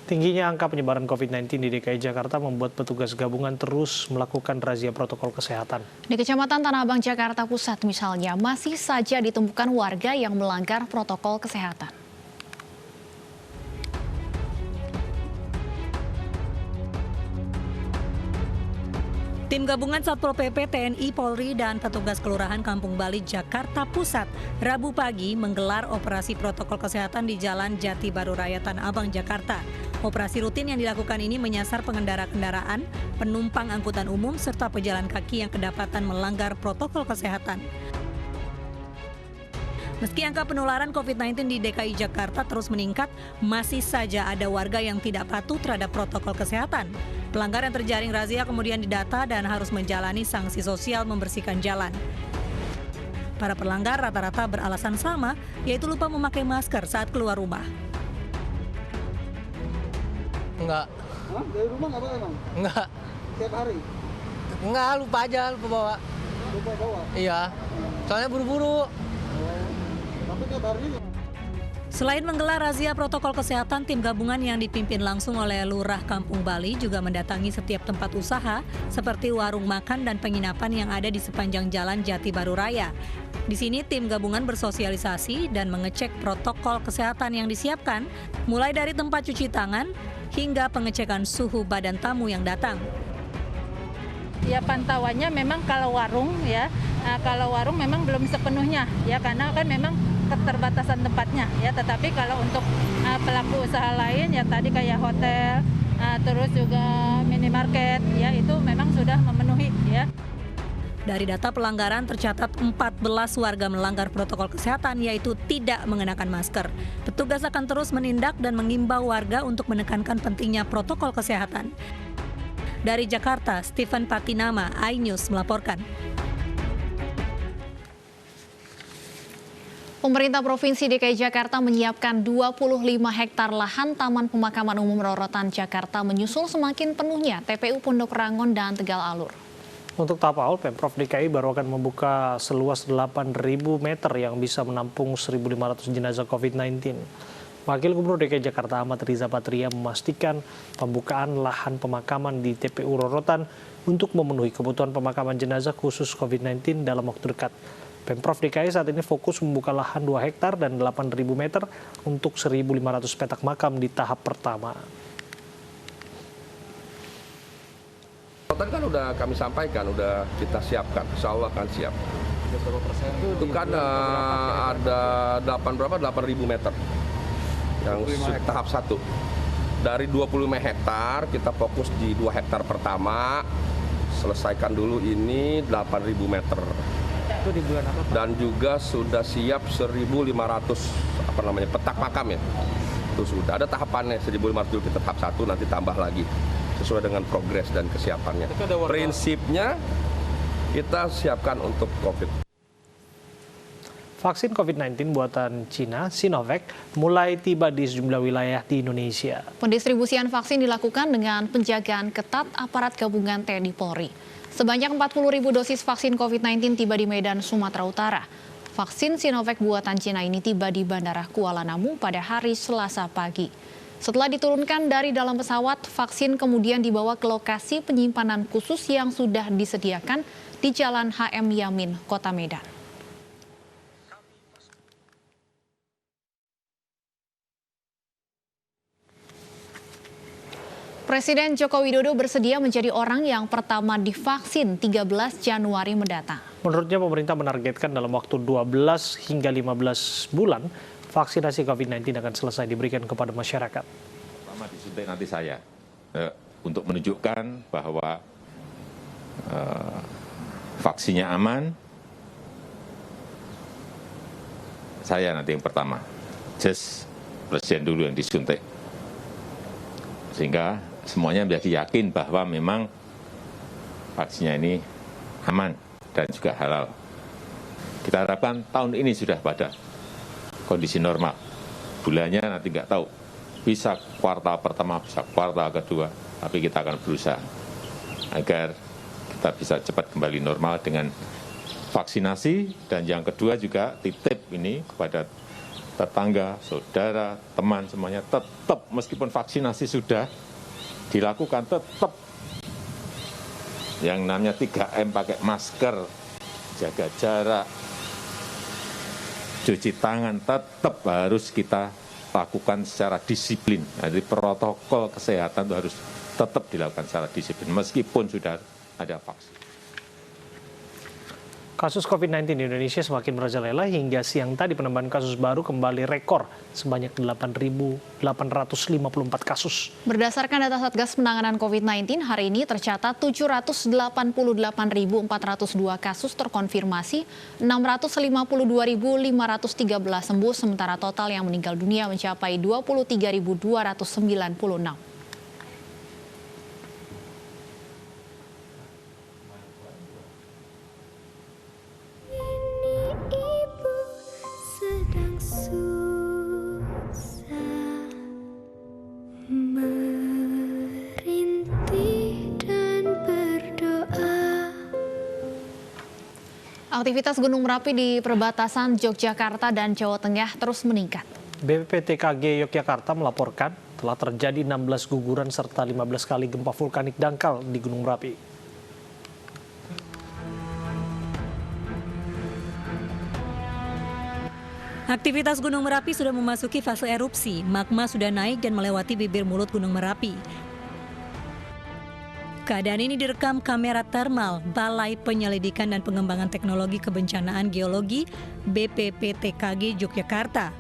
Tingginya angka penyebaran COVID-19 di DKI Jakarta membuat petugas gabungan terus melakukan razia protokol kesehatan. Di Kecamatan Tanah Abang, Jakarta Pusat misalnya, masih saja ditemukan warga yang melanggar protokol kesehatan. Tim gabungan Satpol PP, TNI, Polri, dan petugas Kelurahan Kampung Bali, Jakarta Pusat, Rabu pagi menggelar operasi protokol kesehatan di Jalan Jati Baru Raya Tanah Abang, Jakarta. Operasi rutin yang dilakukan ini menyasar pengendara kendaraan, penumpang angkutan umum, serta pejalan kaki yang kedapatan melanggar protokol kesehatan. Meski angka penularan COVID-19 di DKI Jakarta terus meningkat, masih saja ada warga yang tidak patuh terhadap protokol kesehatan. Pelanggar yang terjaring razia kemudian didata dan harus menjalani sanksi sosial membersihkan jalan. Para pelanggar rata-rata beralasan sama, yaitu lupa memakai masker saat keluar rumah. Enggak. Hah? Dari rumah nggak bawa emang? Enggak. Tiap hari? Enggak, lupa aja, lupa bawa. Lupa bawa? Iya. Soalnya buru-buru. Tapi tiap hari ini? Selain menggelar razia protokol kesehatan, tim gabungan yang dipimpin langsung oleh Lurah Kampung Bali juga mendatangi setiap tempat usaha seperti warung makan dan penginapan yang ada di sepanjang Jalan Jati Baru Raya. Di sini tim gabungan bersosialisasi dan mengecek protokol kesehatan yang disiapkan, mulai dari tempat cuci tangan hingga pengecekan suhu badan tamu yang datang. Ya, pantauannya memang kalau warung memang belum sepenuhnya ya, karena kan memang keterbatasan tempatnya ya, tetapi kalau untuk pelaku usaha lain ya tadi kayak hotel, terus juga minimarket ya, itu memang sudah memenuhi ya. Dari data pelanggaran tercatat 14 warga melanggar protokol kesehatan, yaitu tidak mengenakan masker. Petugas akan terus menindak dan mengimbau warga untuk menekankan pentingnya protokol kesehatan. Dari Jakarta, Stephen Patinama, iNews melaporkan. Pemerintah Provinsi DKI Jakarta menyiapkan 25 hektar lahan Taman Pemakaman Umum Rorotan Jakarta menyusul semakin penuhnya TPU Pondok Rangon dan Tegal Alur. Untuk tahap awal, Pemprov DKI baru akan membuka seluas 8.000 meter yang bisa menampung 1.500 jenazah COVID-19. Wakil Gubernur DKI Jakarta Ahmad Riza Patria memastikan pembukaan lahan pemakaman di TPU Rorotan untuk memenuhi kebutuhan pemakaman jenazah khusus COVID-19 dalam waktu dekat. Pemprov DKI saat ini fokus membuka lahan 2 hektar dan 8.000 meter untuk 1.500 petak makam di tahap pertama. Rorotan kan udah kami sampaikan, udah kita siapkan, insya Allah akan siap. Berapa persen Itu kan ada 8.000 meter yang tahap 1. Dari 25 hektar kita fokus di 2 hektar pertama, selesaikan dulu ini 8.000 meter. itu di bulan apa, Pak? Dan juga sudah siap 1.500 petak makam ya. Itu sudah ada tahapannya, 1.500 dulu kita tahap 1, nanti tambah lagi sesuai dengan progres dan kesiapannya. Prinsipnya kita siapkan untuk COVID. Vaksin COVID-19 buatan Cina, Sinovac, mulai tiba di sejumlah wilayah di Indonesia. Pendistribusian vaksin dilakukan dengan penjagaan ketat aparat gabungan TNI Polri. Sebanyak 40.000 dosis vaksin COVID-19 tiba di Medan, Sumatera Utara. Vaksin Sinovac buatan Cina ini tiba di Bandara Kuala Namu pada hari Selasa pagi. Setelah diturunkan dari dalam pesawat, vaksin kemudian dibawa ke lokasi penyimpanan khusus yang sudah disediakan di Jalan HM Yamin, Kota Medan. Presiden Joko Widodo bersedia menjadi orang yang pertama divaksin 13 Januari mendatang. Menurutnya pemerintah menargetkan dalam waktu 12 hingga 15 bulan, vaksinasi COVID-19 akan selesai diberikan kepada masyarakat. Pertama disuntik nanti saya, untuk menunjukkan bahwa vaksinnya aman, saya nanti yang pertama. Just Presiden dulu yang disuntik. Sehingga semuanya menjadi yakin bahwa memang vaksinnya ini aman dan juga halal. Kita harapkan tahun ini sudah pada kondisi normal. Bulannya nanti nggak tahu. Bisa kuartal pertama, bisa kuartal kedua. Tapi kita akan berusaha agar kita bisa cepat kembali normal dengan vaksinasi. Dan yang kedua juga titip ini kepada tetangga, saudara, teman semuanya tetap meskipun vaksinasi sudah dilakukan tetap yang namanya 3M, pakai masker, jaga jarak, cuci tangan tetap harus kita lakukan secara disiplin. Jadi protokol kesehatan itu harus tetap dilakukan secara disiplin meskipun sudah ada vaksin. Kasus COVID-19 di Indonesia semakin merajalela hingga siang tadi penambahan kasus baru kembali rekor sebanyak 8.854 kasus. Berdasarkan data Satgas Penanganan COVID-19, hari ini tercatat 788.402 kasus terkonfirmasi, 652.513 sembuh, sementara total yang meninggal dunia mencapai 23.296. Aktivitas Gunung Merapi di perbatasan Yogyakarta dan Jawa Tengah terus meningkat. BPPTKG Yogyakarta melaporkan telah terjadi 16 guguran serta 15 kali gempa vulkanik dangkal di Gunung Merapi. Aktivitas Gunung Merapi sudah memasuki fase erupsi. Magma sudah naik dan melewati bibir mulut Gunung Merapi. Keadaan ini direkam kamera termal Balai Penyelidikan dan Pengembangan Teknologi Kebencanaan Geologi BPPTKG Yogyakarta.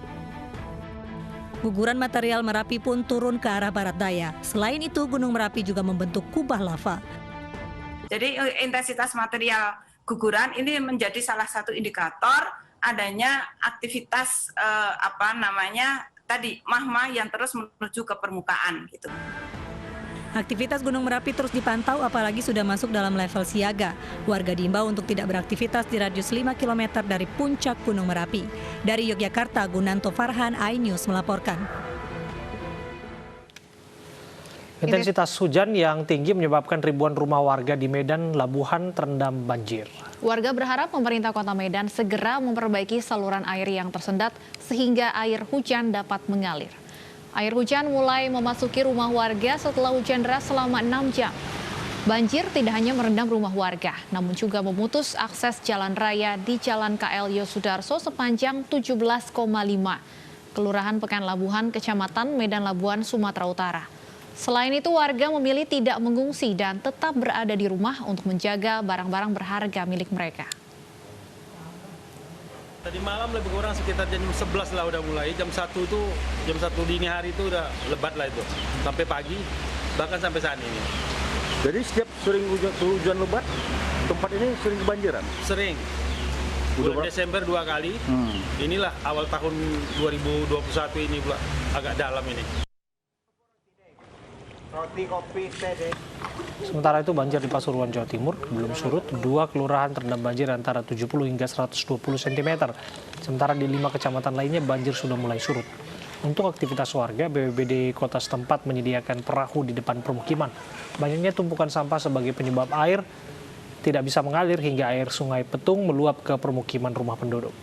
Guguran material Merapi pun turun ke arah barat daya. Selain itu, Gunung Merapi juga membentuk kubah lava. Jadi intensitas material guguran ini menjadi salah satu indikator adanya aktivitas magma yang terus menuju ke permukaan gitu. Aktivitas Gunung Merapi terus dipantau apalagi sudah masuk dalam level siaga. Warga diimbau untuk tidak beraktivitas di radius 5 km dari puncak Gunung Merapi. Dari Yogyakarta, Gunanto Farhan, iNews melaporkan. Intensitas hujan yang tinggi menyebabkan ribuan rumah warga di Medan, Labuhan terendam banjir. Warga berharap pemerintah Kota Medan segera memperbaiki saluran air yang tersendat sehingga air hujan dapat mengalir. Air hujan mulai memasuki rumah warga setelah hujan deras selama 6 jam. Banjir tidak hanya merendam rumah warga, namun juga memutus akses jalan raya di Jalan KL Yosudarso sepanjang 17,5. Kelurahan Pekan Labuhan, Kecamatan Medan Labuhan, Sumatera Utara. Selain itu, warga memilih tidak mengungsi dan tetap berada di rumah untuk menjaga barang-barang berharga milik mereka. Tadi malam lebih kurang sekitar jam 11 lah udah mulai, jam 1 dini hari itu udah lebat lah itu. Sampai pagi, bahkan sampai saat ini. Jadi setiap sering hujan lebat, tempat ini sering kebanjiran? Sering. Bulan Desember 2 kali, inilah awal tahun 2021 ini pula agak dalam ini. Roti, kopi, teh deh. Sementara itu banjir di Pasuruan, Jawa Timur belum surut. 2 kelurahan terendam banjir antara 70 hingga 120 cm. Sementara di 5 kecamatan lainnya banjir sudah mulai surut. Untuk aktivitas warga, BPBD kota setempat menyediakan perahu di depan permukiman. Banyaknya tumpukan sampah sebagai penyebab air tidak bisa mengalir hingga air Sungai Petung meluap ke permukiman rumah penduduk.